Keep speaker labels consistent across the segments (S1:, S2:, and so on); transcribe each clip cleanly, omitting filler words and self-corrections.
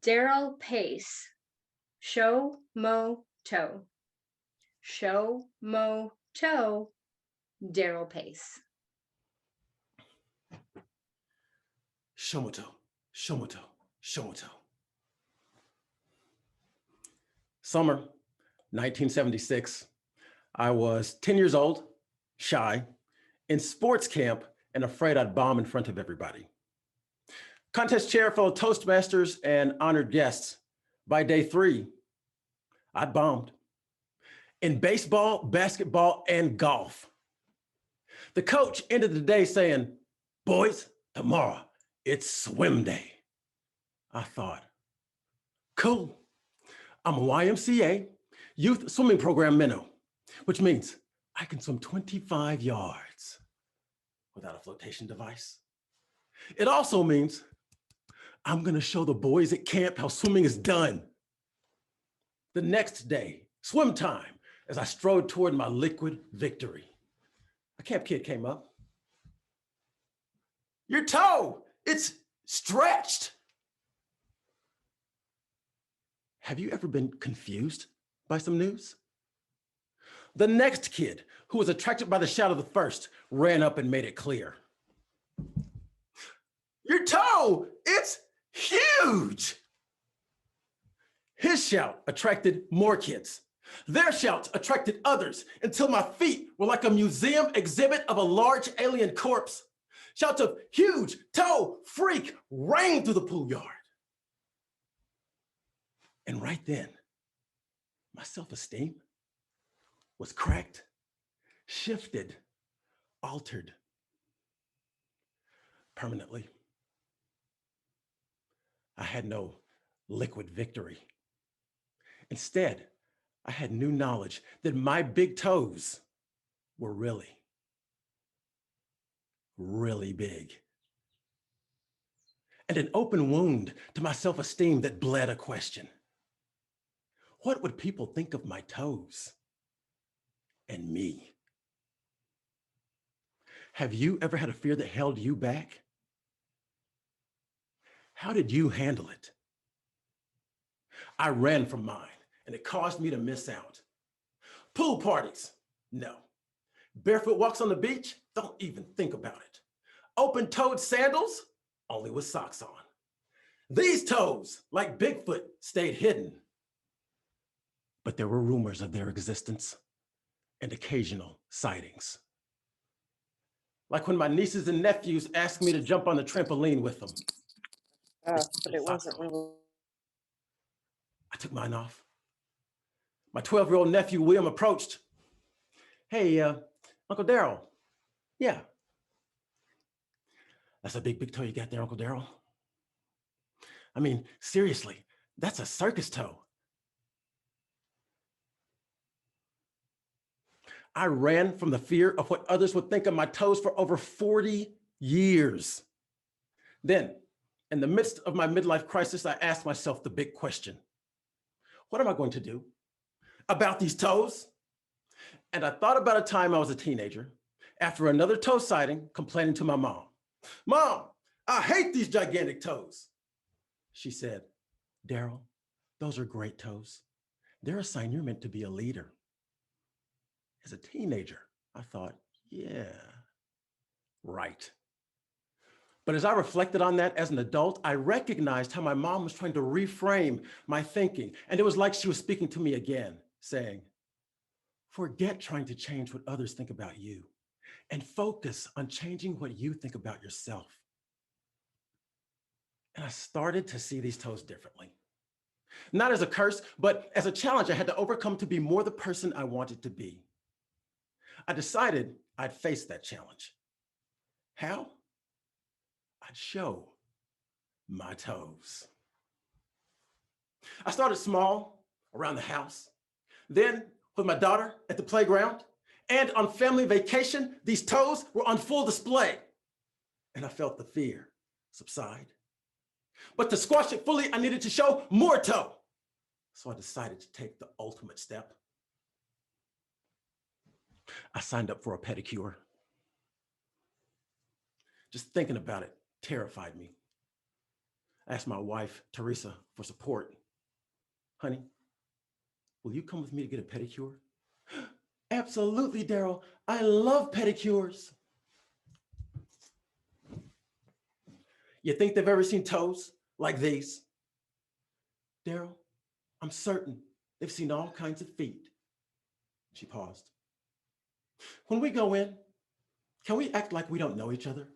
S1: Darryl Pace, show mo toe. Show mo toe, Darryl Pace.
S2: Shomoto, Shomoto, Shomoto. Summer 1976. I was 10 years old, shy, in sports camp, and afraid I'd bomb in front of everybody. Contest chair, fellow Toastmasters, and honored guests. By day 3, I'd bombed in baseball, basketball, and golf. The coach ended the day saying, "Boys, tomorrow, it's swim day." I thought, cool. I'm a YMCA youth swimming program minnow, which means I can swim 25 yards without a flotation device. It also means I'm gonna show the boys at camp how swimming is done. The next day, swim time, as I strode toward my liquid victory. A camp kid came up. "Your toe, it's stretched." Have you ever been confused by some news? The next kid, who was attracted by the shout of the first, ran up and made it clear. "Your toe, it's huge." His shout attracted more kids. Their shouts attracted others until my feet were like a museum exhibit of a large alien corpse. Shouts of "huge toe freak" rang through the pool yard. And right then, my self-esteem was cracked, shifted, altered permanently. I had no liquid victory. Instead, I had new knowledge that my big toes were really, really big. And an open wound to my self-esteem that bled a question. What would people think of my toes and me? Have you ever had a fear that held you back? How did you handle it? I ran from mine, and it caused me to miss out. Pool parties, no. Barefoot walks on the beach, don't even think about it. Open-toed sandals, only with socks on. These toes, like Bigfoot, stayed hidden. But there were rumors of their existence and occasional sightings. Like when my nieces and nephews asked me to jump on the trampoline with them.
S3: But it wasn't really.
S2: I took mine off. My 12-year-old nephew, William, approached. "Hey, Uncle Darryl." "Yeah." "That's a big toe you got there, Uncle Darryl. I mean, seriously, that's a circus toe." I ran from the fear of what others would think of my toes for over 40 years. Then, in the midst of my midlife crisis, I asked myself the big question: what am I going to do about these toes? And I thought about a time I was a teenager, after another toe sighting, complaining to my mom. "Mom, I hate these gigantic toes." She said, "Darryl, those are great toes. They're a sign you're meant to be a leader." As a teenager, I thought, yeah, right. But as I reflected on that as an adult, I recognized how my mom was trying to reframe my thinking. And it was like she was speaking to me again, saying, forget trying to change what others think about you and focus on changing what you think about yourself. And I started to see these toes differently. Not as a curse, but as a challenge I had to overcome to be more the person I wanted to be. I decided I'd face that challenge. How? I'd show my toes. I started small, around the house, then with my daughter at the playground, and on family vacation, these toes were on full display. And I felt the fear subside. But to squash it fully, I needed to show more toe. So I decided to take the ultimate step. I signed up for a pedicure. Just thinking about it terrified me. I asked my wife, Teresa, for support. Honey, will you come with me to get a pedicure? Absolutely, Darryl. I love pedicures. You think they've ever seen toes like these? Darryl, I'm certain they've seen all kinds of feet. She paused. When we go in, can we act like we don't know each other?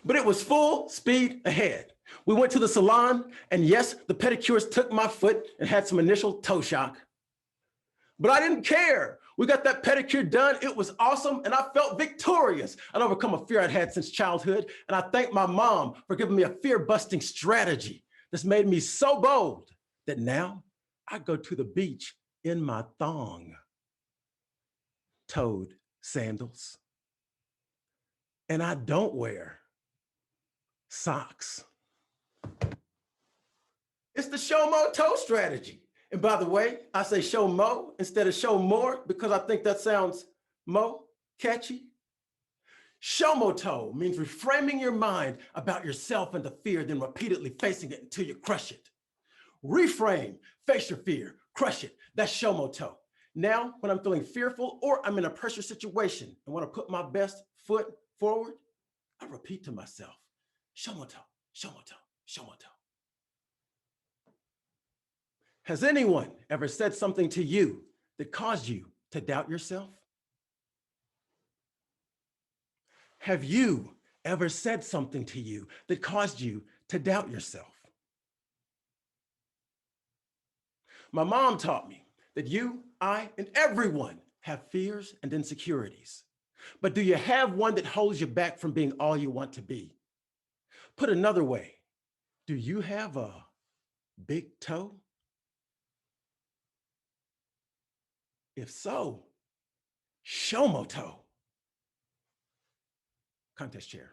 S2: But it was full speed ahead. We went to the salon, and yes, the pedicures took my foot and had some initial toe shock. But I didn't care. We got that pedicure done. It was awesome, and I felt victorious. I'd overcome a fear I'd had since childhood, and I thank my mom for giving me a fear-busting strategy that's made me so bold that now I go to the beach in my thong, toed sandals, and I don't wear socks. It's the show more toe strategy. And by the way, I say show mo instead of show more because I think that sounds mo catchy. Shomoto means reframing your mind about yourself and the fear, then repeatedly facing it until you crush it. Reframe, face your fear, crush it. That's shomoto. Now, when I'm feeling fearful or I'm in a pressure situation and want to put my best foot forward, I repeat to myself, shomoto, shomoto, shomoto. Has anyone ever said something to you that caused you to doubt yourself? Have you ever said something to you that caused you to doubt yourself? My mom taught me that you, I, and everyone have fears and insecurities. But do you have one that holds you back from being all you want to be? Put another way, do you have a big toe? If so, shomoto. Contest chair.